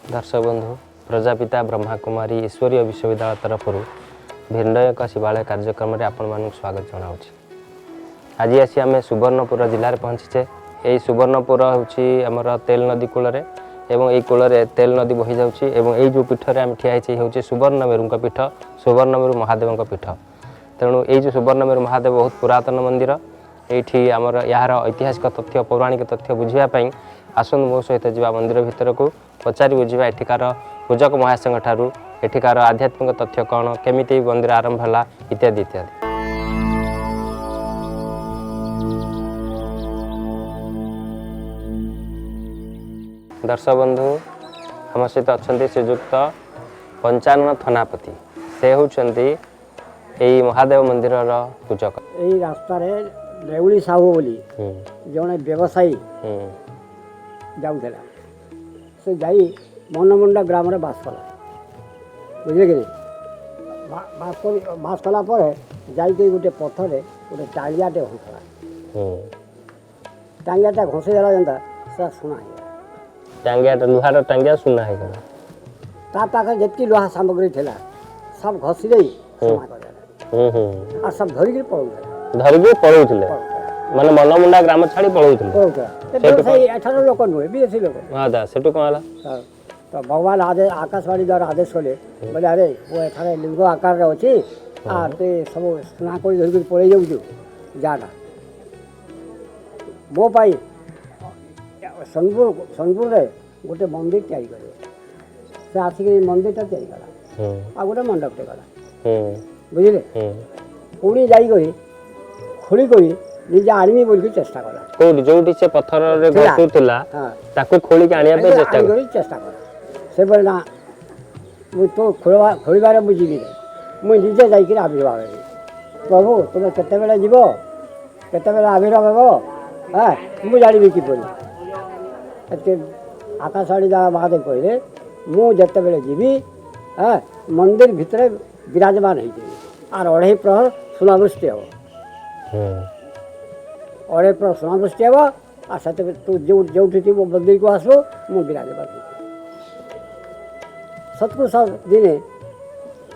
दर्शक बंधु प्रजापिता ब्रह्माकुमारी ईश्वरीय विश्वविद्यालय तरफ भिन्नयक शिवालय कार्यक्रम में आपण मानक स्वागत जनावि। आज आसी आम सुवर्णपुर जिले में पहुँचे। यही सुवर्णपुर होमर तेल नदी कूल एवं यही कूल तेल नदी बही जाऊँगी। जो पीठ में आम ठियाई हूँ सुवर्णमेरु पीठ, सुवर्णमेरु महादेव पीठ। तेणु ये जो सुवर्णमेरु महादेव बहुत पुरातन मंदिर। ये आमर यार ऐतिहासिक तथ्य पौराणिक तथ्य बुझापी आसतु मो सहित जा मंदिर भितर को पचारि बुझा एठिकार पूजक महाशय ठारू एठिकार आध्यात्मिक तथ्य कौन, केमिति मंदिर आरंभ है इत्यादि इत्यादि। दर्शक बंधु आम सहित अच्छा श्रीजुक्त पंचानन थनापति से होती यही महादेव मंदिर पूजक। यही रास्तार देउली साहू बोली जड़े व्यवसायी जाऊला से जाई मनमुंडा ग्राम रे बास कला। बुझे कि बास कला जाइए गोटे पथर गोटे टांगियाटे घोषला। टांगियाटा घोषे देला जनता से सुना है। टांगियाटा लुहार टांगिया सुना है ता पाखे जितकी लुहा सामग्री थिला सब घसी दे सुना कर देला। आ सब धरिक पळौथिले माने मनमुंडा ग्राम छाड़ी पळौथिले। एठार लोक नुहे विदेशी लोक। हां सेटू कोन हला तो भगवान आदेश आकाशवाणी द्वारा आदेश कले बोले अरे वो एठारे लिंग आकार रे अछि आ ते सब सुना कोई धरिक पळै जाउछु जाडा मो पाई सोनपुर रे गोटे मंदिर तैयारी करे से आसिक मंदिरटा तैयारी कला आ गोटे मंडपटे कला। बुझिले पुणी जाई गई खोली गई निजे आनिमी बोल के चेष्टा कला। कोडी जोटी से पत्थर रे घसुतिला ताको खोली के आनिया पे चेष्टा कला। से बोले ना मु तो खोलबारे बुझी गे मु निजे जाई के आविर्भाव हे प्रभु तुम केते बेला जीवो केते बेला आविर्भाव हेबो हां मु जानिबी कि बोली एते आकाशवाणी द्वारा महादेव कहले मु जते बेले जीवी हां मंदिर भितरे विराजमान होई आर अढ़े प्रहर सुनावृष्टि हे अढ़े प्रहर सुनावृष्टि हे आ सते तू जो थी वो मंदिर को आसो मु विराजमान सतकुश दिने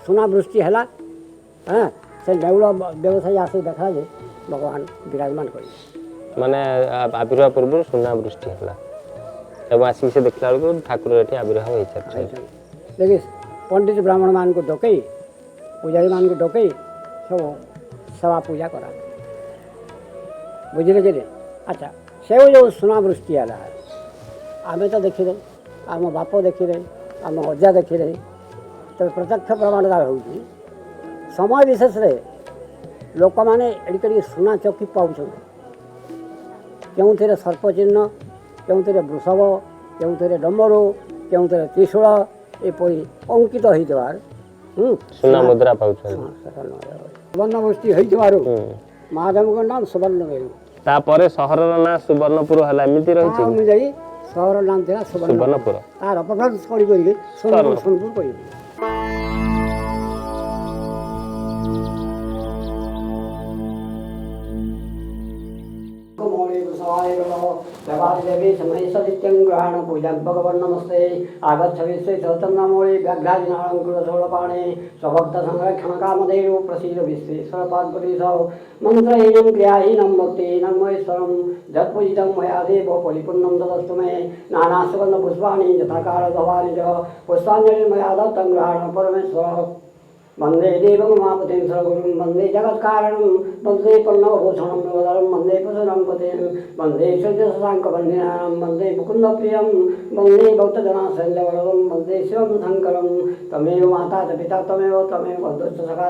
सुनावृष्टि है हाँ से नेउल व्यवसायी आस देखा जे भगवान विराजमान कर माने आविर्भाव पूर्व सुनावृष्टि है एवं आसिक से देखला बेलू ठाकुर ये आविर्भाव हो देखिए पंडित ब्राह्मण मान को डकई पूजारी मान को डकई सब सेवा पूजा करा। बुझे कि अच्छा से जो सुनावृष्टि है आम तो देखी आम बाप देखी आम अजा देखी तो प्रत्यक्ष प्रमाणदार हो समय विशेष लोक मैंने एडिक सुना चौकी पाँच के सर्प चिन्ह के वृषभ के डमरू के त्रिशूल एपरी अंकित होइतबार सुना मुद्रा सुवर्णवृष्टि होइतबार महादेव को नाम सुवर्णमेरु तापर शहर ना सुवर्णपुर हला एमिति रही छी मु जाई शहर नाम थिला सुवर्णपुर तार अपभ्रंश करी सोनपुर करी देवी समय सदित्यं ग्रहण पूजा भगवान नमस्ते आगच्छ विश्वे चौतन्यमौली व्याघ्रादिनालंकृत शूलपाणे स्वभक्त संरक्षण कामधेनु प्रसीद विश्वेश्वर पार्वती सौ मंत्रहीनं क्रियाहीनं भक्तिहीनं महेश्वरं जत्पूजितं मया देव परिपूर्णं तदस्तु मे नानासुगन्धपुष्पाणि यथाकाल भवानि च पुष्पाञ्जलिं मया दत्तं ग्रहण परमेश्वर वंदे देवं उमापतिं सर्वगुरुं वंदे जगत्कारणं वंदे पन्नवभूषणं नवदरं वंदे पशुरं पतिं वंदे सूर्यशशाङ्कवन्दिनां वंदे मुकुन्दप्रियं वंदे भक्तजनाशल्यवरदं वंदे शिवं शङ्करं तमेव माता च पिता तमेव बन्धुश्च सखा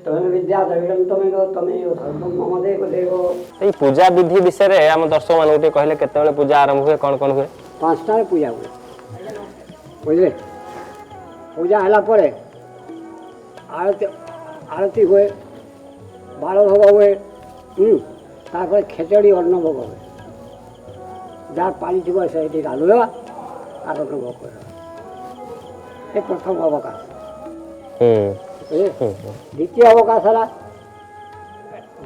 तमेव विद्या द्रविडं तमेव सर्वं मम देवदेव। ए पूजा विधि विषय रे हम दर्शक मान उठे कहले केते बेले पूजा आरंभ हुए कौन पूजा हुए बुझले पूजा हला परे आरती हुए बाल भोग हुए तापर खेचड़ी अन्न भोग हुए जार पानी थी से गालुआ आर अन्न भोग कर प्रथम अवकाश। द्वितीय अवकाश है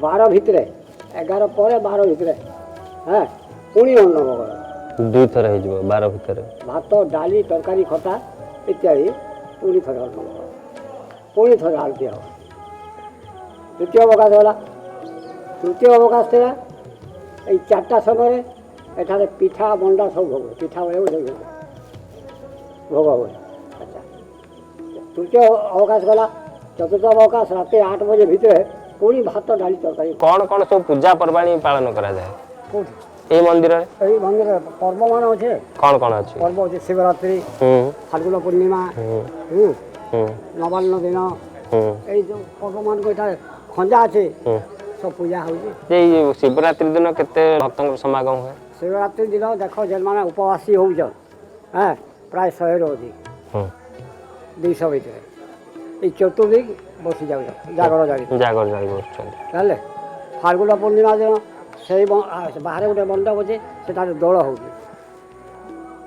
12 भितर 11 पर 12 भितर हाँ पुणी अन्न भोग दुई थर हो 12 भितर भात डाली तरकारी खटा इत्यादि पुणी थोड़े अर्पण पुणी थोड़े आरती हम तृतीय अवकाश गला तृतीय अवकाश था ये 4टा समय एठारे पिठा मंडा सब भोग पिठा भोग भोग हुए अच्छा तृतीय अवकाश गला चतुर्थ अवकाश रात 8 बजे भितर पुणी भात डाली तरकारी कौन सब पूजा पर्वाणी पालन करा जाए कौन ए मंदिर रे ये मंदिर पर्व मान अच्छे कौन अच्छी पर्व अच्छे शिवरात्रि फाल्गुन पूर्णिमा नवान्न दिन এই যে পরমান কইতা খঞ্জা আছে সব পূজা হଉଛି ये शिवरात्रि दिन केते भक्तों समागम हुए शिवरात्रि दिन देख जेन माने उपवासी होउछ हां प्राय 100 रो अधिक 200 ভিতরে এই চতুর্দিক বসি যাও জাগর জাগি বসছেন তাহলে ফাল্গুন পূর্ণিমা দিন সেই বাহারে গোটে মণ্ডপ আছে সেটারে দোଳ হଉଛି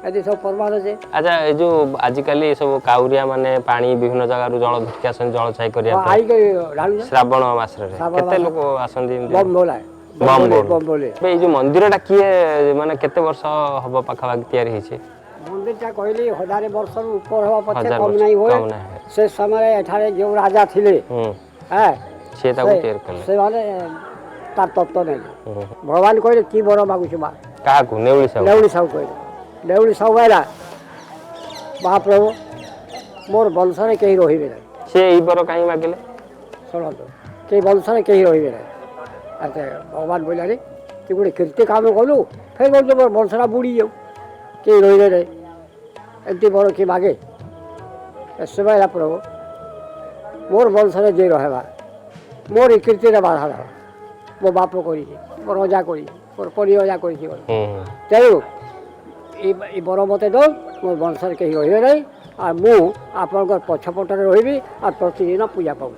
এদি সব পর্বাদ আছে अच्छा ये जो आजिकल सब काउरिया माने पानी विभिन्न जगह जल धरके आसन जल छाई करिया आई के ढालू श्रावण मास रे केते लोक आसंदी बम बोलाय बम बोले ए जो मंदिरटा किए माने केते वर्ष हबो पाखापाखि तैयारी ହେଇଛି मंदिरटा कहली 1000 वर्ष ऊपर हवा पछे कम नहीं होए से समय एठारे जो राजा थिले हैं से ताको तैयार करले से माने तार तत्व नहीं भगवान कहले की बर मागुछ बा काहा को नेउली सब कहले नेउली सब आइला महाप्रभु मोर वंशरे कहीं रहिबे नहीं से ई बर काई मागिले सुनो तो के वंशरे कहीं रहिबे नहीं अच्छा भगवान बोला रे तू गोटे कीर्ति काम कलु फिर बोल मोर वंशरा बुड़ी जाऊ के रहिबे नहीं एमती बड़ के मागे ऐसे भाई प्रभु मोर वंशरे जे रहबा मोर कीर्ति रे बाधा रहा मो बाप करी मोर रजा करी मोर परिरजा करी तेणु ये बर मत दो मोर वंशर कहीं रही नहीं और मु आपन पछपटे रही और प्रतिदिन पूजा पाऊँ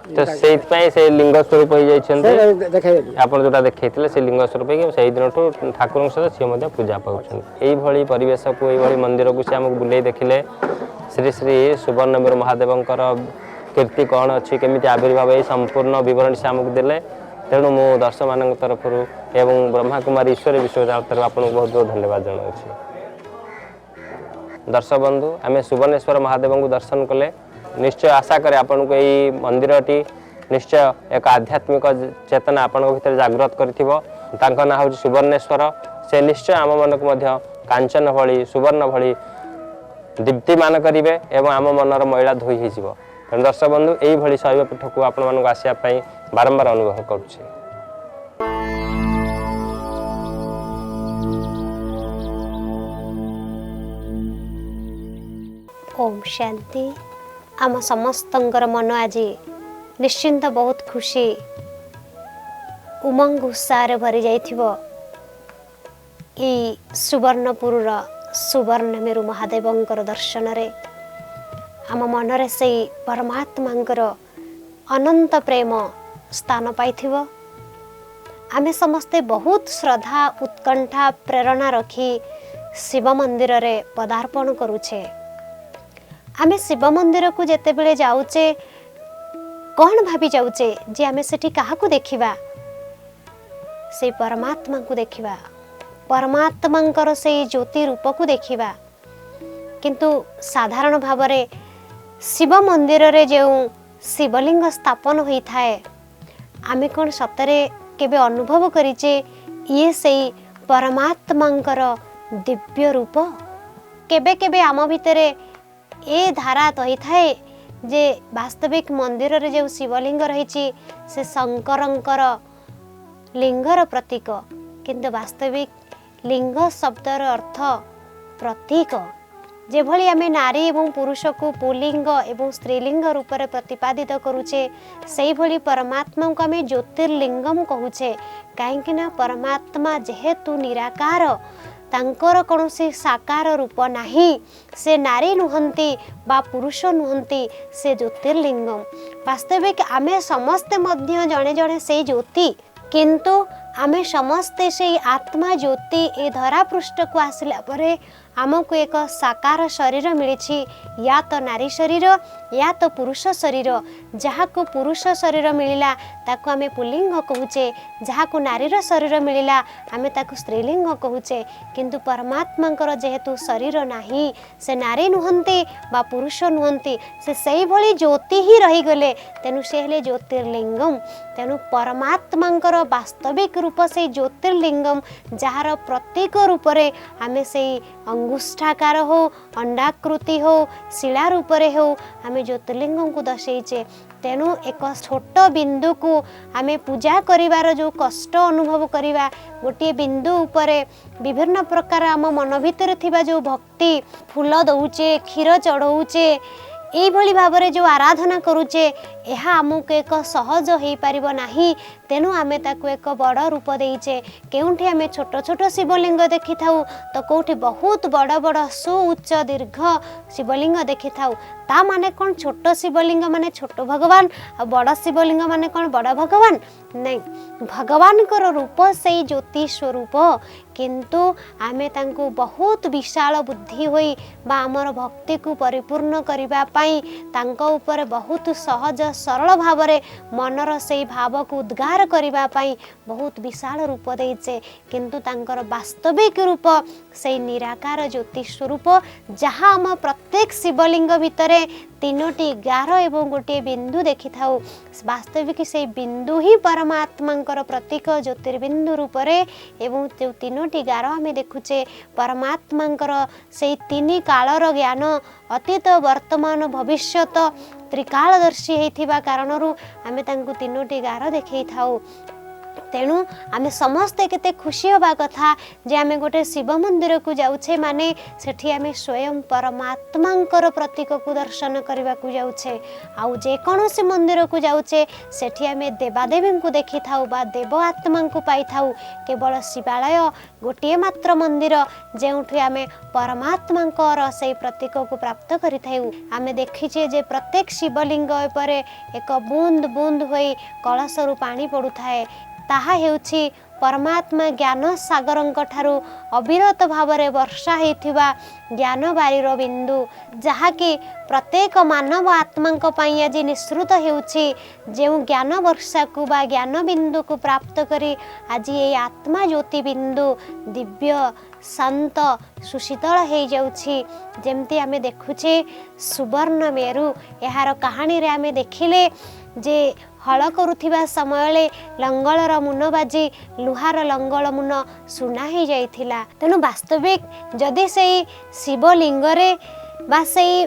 तो से से लिंग स्वरूप हो जाइए देखे आपन जोटा देखैथिले से लिंग स्वरूप के से दिन ठाकुर सहित सी मध्य पूजा पाउछन एई भली परिवेश को एई भली मंदिर को से हमक बुले देखिले श्री श्री सुवर्णवीर महादेवंकर कीर्ति कौन अच्छी केमिति आविर्भाव ए संपूर्ण विवरण से हमक देले तेणु मो दर्शक मान तरफ एवं ब्रह्मा कुमारी ईश्वरी विश्वविद्यालय तरफ आपको बहुत बहुत धन्यवाद जनाऊँ दर्शक बंधु आम सुवर्णेश्वर महादेव को दर्शन कले निश्चय आशा करे आपन को यही मंदिरटी निश्चय एक आध्यात्मिक चेतना आपण भीतर जागृत करिथिबो तांका ना होची सुवर्णेश्वर से निश्चय आम मन को मध्य कांचन भली सुवर्ण भली दीप्तिमान करिवे एवं आम मनर मैला धोई हिजिबो दर्शक बंधु यही भली शैव पीठ को आपण मन को आसिया पई बारंबार अनुभव करुछि ओम शांति आम समस्तंकर मन आज निश्चिंत बहुत खुशी उमंग उत्साह भरी जाइथिबो ई सुवर्णपुर सुवर्ण मेरु महादेवंकर दर्शन रे आम मनरे से परमात्मांकर अनंत प्रेम स्थान पाइथिबो आमे समस्ते बहुत श्रद्धा उत्कंठा प्रेरणा रखी शिव मंदिर रे पदार्पण करूछे आमे शिव मंदिर को जेते बेले जाउचे कौन भाभी जाउचे जे आमे सेठी काहा को देखिबा से परमात्मा को देखिबा परमात्मांकर से ज्योति रूप को देखिबा किंतु साधारण भावरे शिव मंदिर रे जे शिवलिंग स्थापन होई थाए आमे कोन सतरे केबे अनुभव करिचे ये से परमात्मांकर दिव्य रूप केबे केबे आम भितरे ए धारा तही थाए जे वास्तविक मंदिर रे जो शिवलिंग रही से शंकरंकर लिंगर प्रतीक किंतु वास्तविक लिंग शब्दर अर्थ प्रतीक जे भली आमे नारी एवं पुरुष को पुलिंग एवं स्त्रीलिंग रूप में प्रतिपादित करूचे से भली परमात्मा को आमे ज्योतिर्लिंगम कहूचे कहीं ना परमात्मा जेहेतु निराकार तांकर कौनसी साकार रूप नाही से नारी नुहंती बा पुरुष नुहंती से ज्योतिर्लिंगम वास्तविक आमे समस्ते मध्य जड़े जड़े से ज्योति किंतु आमे समस्ते से आत्मा ज्योति ए धरा पृष्ठ को आसिला परे आमको एक साकार शरीर मिली, या तो नारी शरीर या तो पुरुष शरीर। जहाँ को पुरुष शरीर मिलला ताको आमे पुल्लिंग कहूचे, जहाँ को नारीर शरीर मिलला आमे ताको स्त्रीलिंग कहूचे। किंतु परमात्मांकर जेहेतु शरीर नाही, से नारी नुहंती बा पुरुष नुहंती, से सही भली ज्योति ही रही गले, तेनु से हेले ज्योतिर्लिंगम। तेनु परमात्मांकर वास्तविक रूप से ज्योतिर्लिंगम, जार प्रत्येक रूप रे आमे से अंगुष्ठाकार हो, अंडाकृति हो, शिला रूप रे हो, आमे ज्योतिर्लिंग को दर्शेचे। तेणु एक छोट बिंदु को आमे पूजा करिवार जो कष्ट अनुभव करिवा, गोटे बिंदु उपरे विभिन्न प्रकार आम मन भितर थिबा जो भक्ति फूल दउचे, क्षीर चढ़ौचे, यही भाव में जो आराधना करुचे, यह आमको एक सहज हो पारिबो नाही। तेणु आमे ताकू एक बड़ रूप देइचे। केउठी आमे छोट छोट शिवलिंग देखि थाउ तो कौटी बहुत बड़ बड़ सुउच्च दीर्घ शिवलिंग देखि थाउ। ता माने कौन छोट शिवलिंग माने छोट भगवान आ बड़ शिवलिंग माने कौन बड़ भगवान? नहीं, भगवान कर रूप से ज्योति स्वरूप, किंतु आमे तांको बहुत विशाल बुद्धि होई बा आमर भक्ति को परिपूर्ण करिबा पाई तांको ऊपर बहुत सहज सरल भाव रे मनर से भाव को उद्गार करिबा पाई बहुत विशाल रूप देइचे। किंतु तांकर वास्तविक रूप से निराकार ज्योति स्वरूप, जहाँ आम प्रत्येक शिवलिंग भितर तीनोटी गार एवं गोटे बिंदु देखि थाउ। वास्तविक से बिंदु ही परमात्मांकर प्रतीक ज्योतिर्बिंदु रूप रे, एवं जो तीनोटी गार आमे देखुचे परमात्मांकर से तीन कालर ज्ञान अतीत वर्तमान भविष्यत त्रिकालदर्शी होइथिबा कारणरू आमे तांकु तीनोटी गार देखै थाउ। तेणु आमे समस्ते केते खुशी होबा कथा जे आमे गोटे शिव मंदिर को जाउछे माने सेठी आमे स्वयं परमात्मांकर प्रतीक को दर्शन करबा को जाउछे। आउ जे कोनोसी मंदिर को जाउछे सेठी आमे देवादेवी को देखि थाउ बा देव आत्मा को पाई थाउ। केवल शिवालय गोटे मात्र मंदिर जेउठी आमे परमात्मांकर से प्रतीक को प्राप्त करि थाउ। आमे देखिछे जे प्रत्येक शिवलिंग उपरे एक बूंद बूंद होई कलशरु पानी पडुथाए, ताहा हेउछि परमात्मा ज्ञान सागरंक ठारू अविरत भाव में वर्षा होइथिबा ज्ञान बारीर बिंदु, जहाँकि प्रत्येक मानव आत्मा पई आज निश्रुत हेउछि। जो ज्ञान वर्षा को बा ज्ञान बिंदु को प्राप्त करी आज ये आत्मा ज्योति बिंदु दिव्य शांत सुशीतल हो जाउछि। जेमती आमे देखुछे सुवर्ण मेरु, यार कहानी रे आमे देखिले जे हल करुथिबा समय लंगलर मुन बाजी लुहार लंगल मुन सुना ही जाइथिला। तेणु वास्तविक जदि से शिवलिंगरे बा से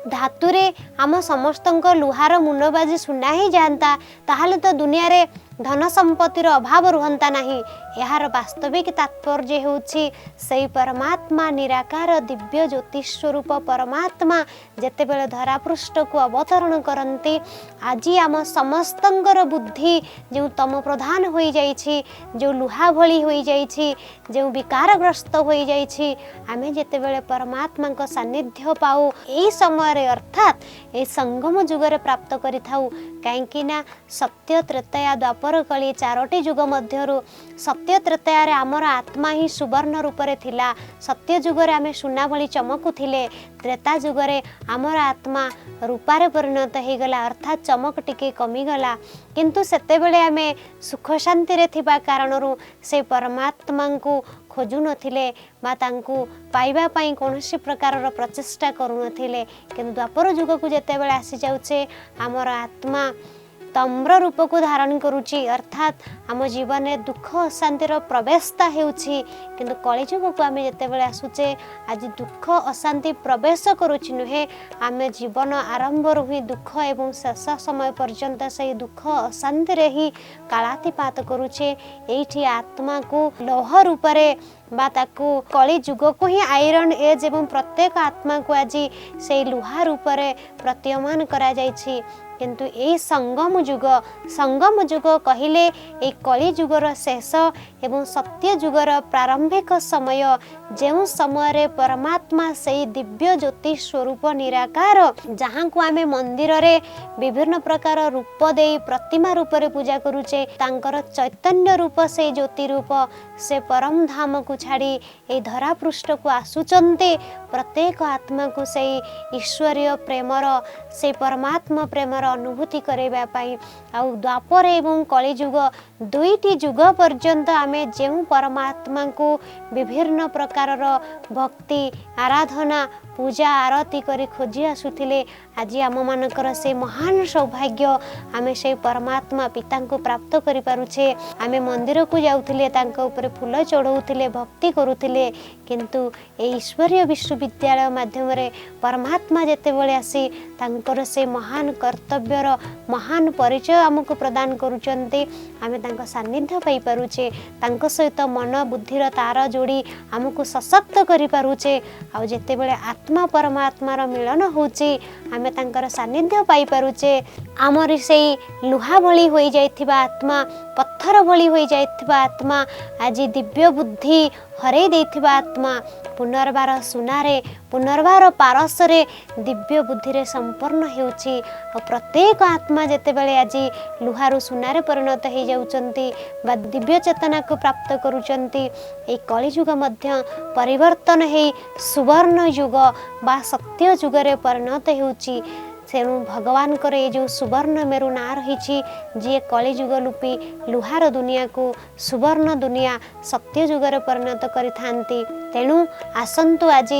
धातुरे आम समस्तंक लुहार मुन बाजी सुना ही जाता, ताहले तो दुनिया रे धन संपत्तिर अभाव रुहंता नहीं। यार वास्तविक तात्पर्य होछि से परमात्मा निराकार दिव्य ज्योति स्वरूप परमात्मा जेतेबेले धरापृष्ठ को अवतरण करंती, आज आम समस्तंकर बुद्धि जो तम प्रधान होई जाइछि, जो लुहा भली होई जाइछि, जो विकारग्रस्त होई जाइछि, आमे जेतेबेले परमात्मा को सानिध्य पाऊ एई समय रे अर्थात ए संगम जुगरे प्राप्त करि थाउ। काहेकि ना सत्य त्रेता द्वापर कली चारोटी जुग मध्यरु सत्य त्रेतायारे आमर आत्मा ही सुवर्ण रूपरे थिला। सत्य जुगरे आमे सुना भली चमकुथिले, त्रेता जुगरे आमर आत्मा रूपारे परिणत हो गला, अर्थात चमक टिके कमीगला। किंतु सेतेबेले आमे सुख शांति रे थिबा कारणरू से परमात्मा को खोजु नथिले बा तांकु पाइबा पाई कोनोसी प्रकार प्रचेष्टा करू नथिले। किंतु द्वापर जुग को जेतेबेले आसी जाउछे आमर आत्मा तम्र रूप को धारण करुची, अर्थात आम जीवन में दुख अशांतिर प्रवेशता हेउछि। किंतु कलिजुग को आम जेतेबेले आसुचे आज दुख अशांति प्रवेश करुछि नुहे, आम जीवन आरंभ ही दुख एवं शेष समय पर्यंत से दुख अशांति रे ही कालातिपात करुचे। एठी आत्मा को लोह रूप रे बा ताकू कली जुग को ही आयरन एज एवं प्रत्येक आत्मा को आज से लुहा रूप रे प्रतीयमान करा जायछि। किंतु ए संगम जुग कहले ए कली जुगर शेष एवं सत्य जुगर प्रारंभिक समय जो समय परमात्मा से दिव्य ज्योति स्वरूप निराकार जहाँ को आमे मंदिर रे विभिन्न प्रकार रूप दे प्रतिमा रूप रे पूजा करूचे तांकर चैतन्य रूप से ज्योति रूप से परम धाम को छाड़ी ए धरा पृष्ठ को आसुचंते प्रत्येक आत्मा को से ईश्वरीय प्रेमर से परमात्मा प्रेमर अनुभूति करेबा पाई आउ द्वापर एवं कली जुग दुईटी जुग पर्यंत आमे जेउ परमात्मा को विभिन्न प्रकार भक्ति आराधना पूजा आरती करी खोजी आसुथिले आज आम मानकर से महान सौभाग्य आमे से परमात्मा पिता को प्राप्त करि पारुछे आमे मंदिर को जाउथिले तांका ऊपर फूल चढ़ाउथिले भक्ति करुथिले किंतु ए ईश्वरीय विश्वविद्यालय माध्यम रे परमात्मा जेते बेले आसी तांकर से महान कर्तव्यर महान परिचय आमको प्रदान करूचंते आमे तांका सान्निध्य पाई पारुछे तांका सहित मन बुद्धिर तार जोड़ी आमको सशक्त करि पारुछे आ जेते बेले आत्मा परमात्मार मिलन होची आमे तांकर सान्निध्य पाई पारुछे आमर से लुहा भली होई जाइथिबा आत्मा पत्थर भली होई जाइथिबा आत्मा आज दिव्य बुद्धि हरे देथिबा आत्मा पुनर्बार सुनारे पुनर्बार पारसरे दिव्य बुद्धि रे संपन्न हेउची और प्रत्येक आत्मा जेते बेले आज लुहारू सुनारे परिणत हो जाउचंती बा दिव्य चेतना को प्राप्त करूचंती ए कली जुग मध्य परिवर्तन हे सुवर्ण युग बा सत्य जुग रे परिणत हेउची तेणु भगवान कर ये जो सुवर्ण मेरु ना रही जी कली जुग लुपी लुहार दुनिया को सुवर्ण दुनिया सत्य जुगर परिणत करि थांती तेणु आसंतु आज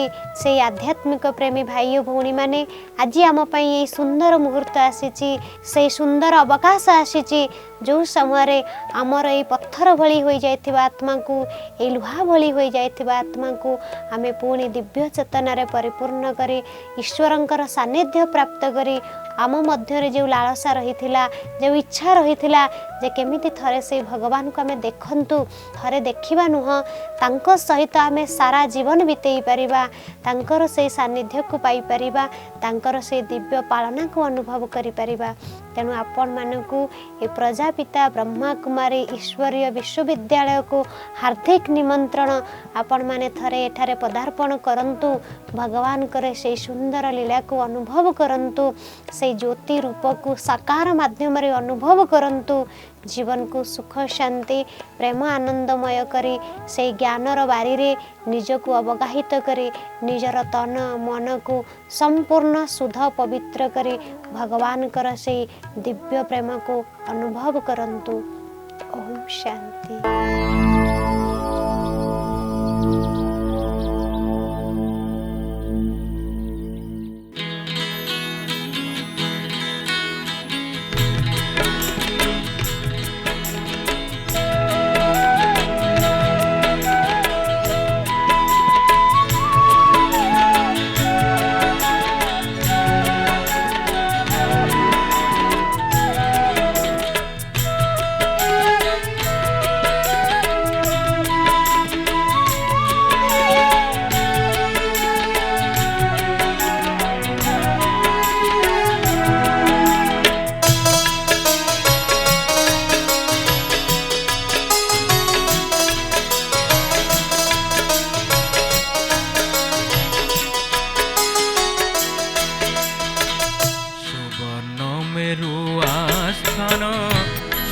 से आध्यात्मिक प्रेमी भाई भौणी माने आज आम पई ये सुंदर मुहूर्त आसीची से सुंदर अवकाश आसीची जो समय आमर ये पत्थर भली हो जाइथिबा आत्मा को ये लुहा भली हो जाइथिबा आत्मा को आमे पुणी दिव्य चेतना रे परिपूर्ण करी ईश्वरंकर सान्निध्य प्राप्त करी आम मध्य जो लालसा रही जो इच्छा रही जे केमिति थरे से भगवान को आमे देखंतु थरे देखिबा नुह तांको सहित आमे सारा जीवन बितेई परिबा तांकर से सान्निध्य को पाई परिबा तांकर से दिव्य पालना को अनुभव करि परिबा तेणु आपण मानकु ए प्रजापिता ब्रह्मा कुमारी ईश्वरीय विश्वविद्यालय को हार्दिक निमंत्रण आपण माने थरे एठारे पदार्पण करंतु भगवान करे से सुंदर लीला को अनुभव करंतु से ज्योति रूप को साकार माध्यम रे अनुभव करंतु जीवन को सुख शांति प्रेम आनंदमय करी से ज्ञानर बारी रे निज को अवगाहित करी निजर तन मन को संपूर्ण शुद्ध पवित्र करी भगवान कर से दिव्य प्रेम को अनुभव करंतु। ओम शांति।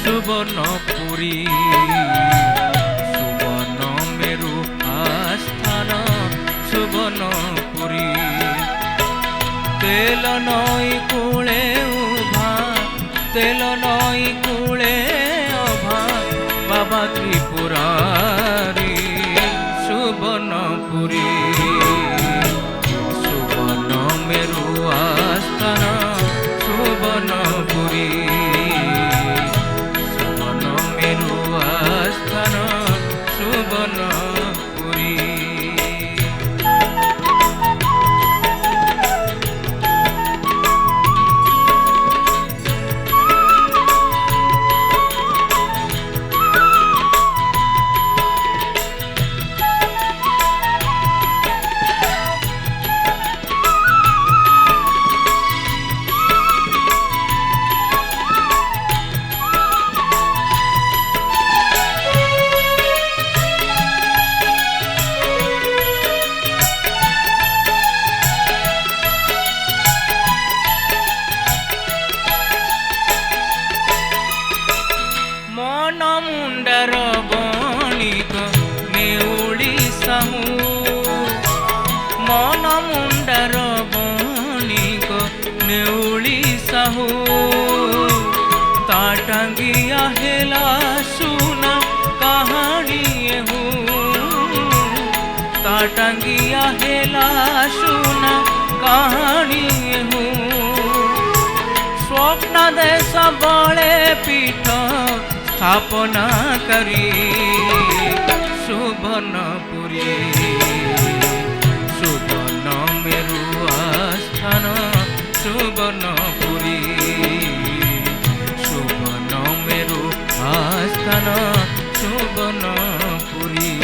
सुवर्णपुरी सुवर्ण मेरु आस्थान सुवर्णपुरी तेल नई कूले उभा तेल नई कूले अभा बाबा त्रिपुरारी सुवर्णपुरी सुवर्ण मेरु आस्थान सुवर्णपुरी भंडार बणिक नेउली साहू ता टांगिया हेला सुना कहानी एहू ता टांगिया हेला सुना कहानी एहू स्वप्न देश बले पीठ स्थापना करी सुवर्णपुरी सुवर्ण मेरु आस्थान सुवर्णपुरी सुवर्ण मेरु आस्थान सुवर्णपुरी।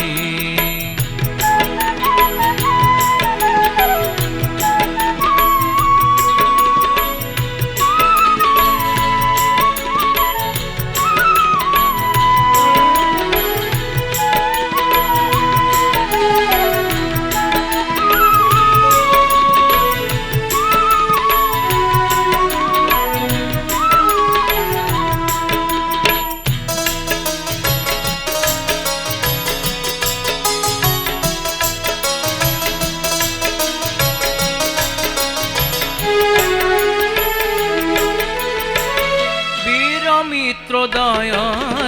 मित्रोदय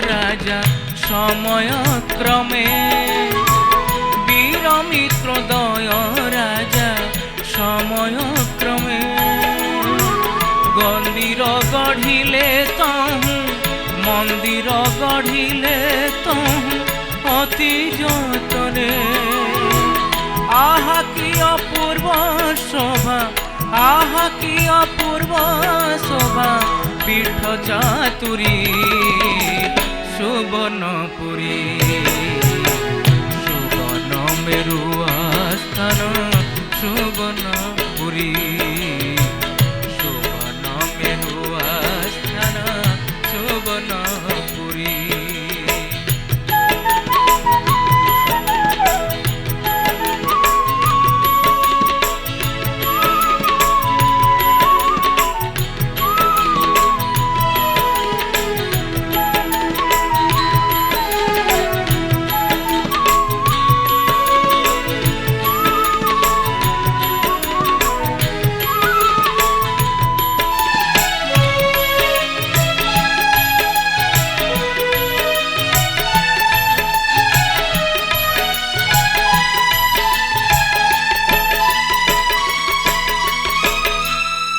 राजा समय क्रमे वीर मित्रोदय राजा समय क्रमे गंदीर गढ़िले तहु मंदिर गढ़िले तहु अति जतने आहा की अपूर्व शोभा आहा की अपूर्व शोभा पीठ चातुरी सुवर्णपुरी सुवर्ण मेरु आस्थान सुवर्णपुरी सुवर्ण मेरु आस्थान सुवर्णपुरी।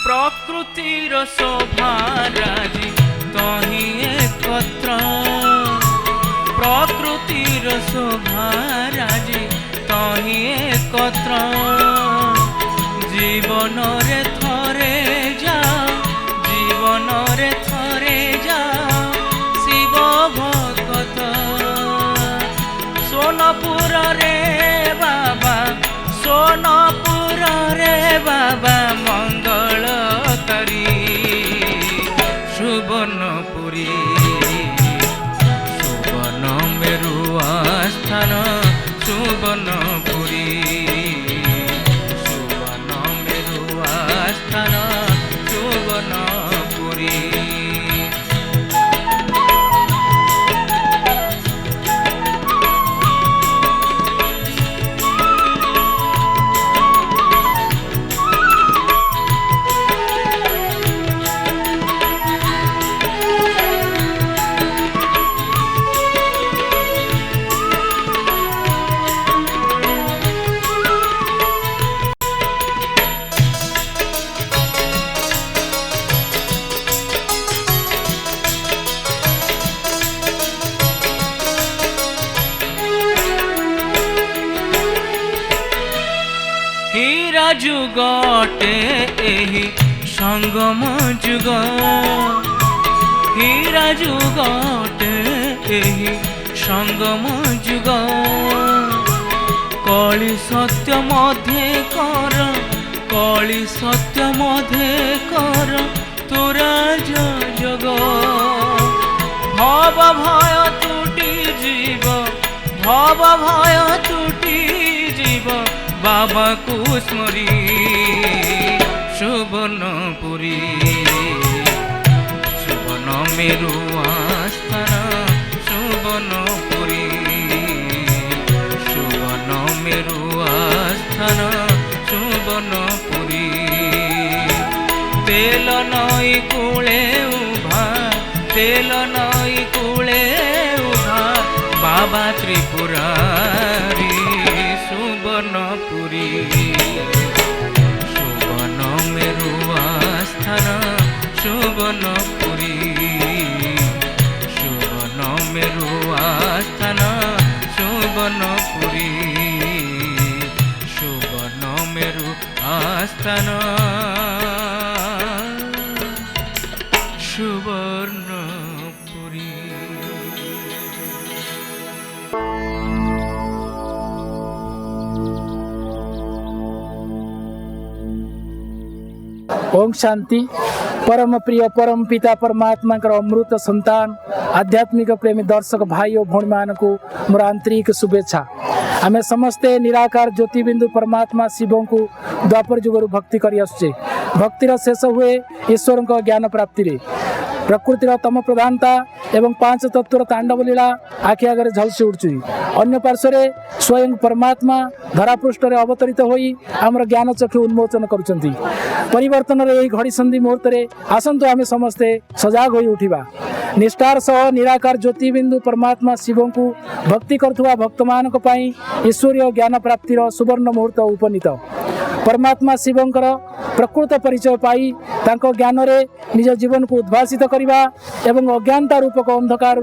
प्रकृतिर शोभा राजी तही एकत्र प्रकृतिर शोभा राजी तही एकत्र जीवन रे थरे जाओ जीवन रे थरे जाओ शिव भगत सोनपुर रे बाबा सोनपुर रे बाबा मंगल सुवर्णपुरी सुवर्ण मेरु आस्थान सुवर्णपुरी सुवर्ण मेरु आस्थान सुवर्णपुरी। हीरा जुगटे एही संगम जुग हीरा जुगटे एही संगम जुग कली सत्य मध्य कर कली सत्य मध्य कर तोरा जग भव भय तुटी जीव भव भय तुटी जीव बाबा को स्मरी सुवर्णपुरी सुवर्ण मेरु आस्थान सुवर्णपुरी सुवर्ण मेरु आस्थान सुवर्ण तेल नई कूले उभा तेल नई कूले उभा बाबा त्रिपुरारी सुवर्णपुरी सुवर्ण मेरु आस्थान सुवर्णपुरी सुवर्ण मेरु आस्थान सुवर्णपुरी सुवर्ण मेरु आस्थान सुवर्णपुरी। ओम शांति। परम प्रिय परम पिता परमात्मा अमृत संतान आध्यात्मिक प्रेमी दर्शक भाई और भौणी मानकु मोर आंतरिक शुभेच्छा। आमे समस्ते निराकार ज्योतिबिंदु परमात्मा शिव को द्वापर जुगरु भक्ति करी आसुचे। भक्तिर शेष हुए ईश्वर ज्ञान प्राप्ति रे। प्रकृतिर तम प्रधानता एवं पांच तत्वर तांडव लीला आखि आगे झलसी उठुची। अन्य पार्श्व स्वयं परमात्मा धरापृष्ठ अवतरित होई आमर ज्ञान चक्षु उन्मोचन करुचंती। परिवर्तन रे घड़ी संधि मुहूर्त रे आसंतु आमे समस्ते सजाग होई उठिबा। निष्ठार सह निराकार ज्योतिबिंदु परमात्मा शिव को भक्ति करथुवा भक्त मानक पई ईश्वरीय ज्ञान प्राप्तिर सुवर्ण मुहूर्त उपनीत। परमात्मा शिवंकर प्रकृत परिचय पाई तांको ज्ञान रे निज जीवन को उद्भासित करिबा एवं अज्ञानता रूपक अंधकार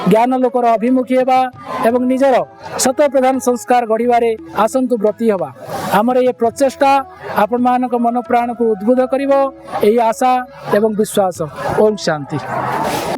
ज्ञान लोकर अभिमुखी हेबा एवं निजर सत प्रधान संस्कार गढ़िबारे आसंतु व्रती हवा। आमर ये प्रचेष्टा आपण मानक मन प्राण को उद्बुद्ध करिवो एही आशा एवं विश्वास। ओम शांति।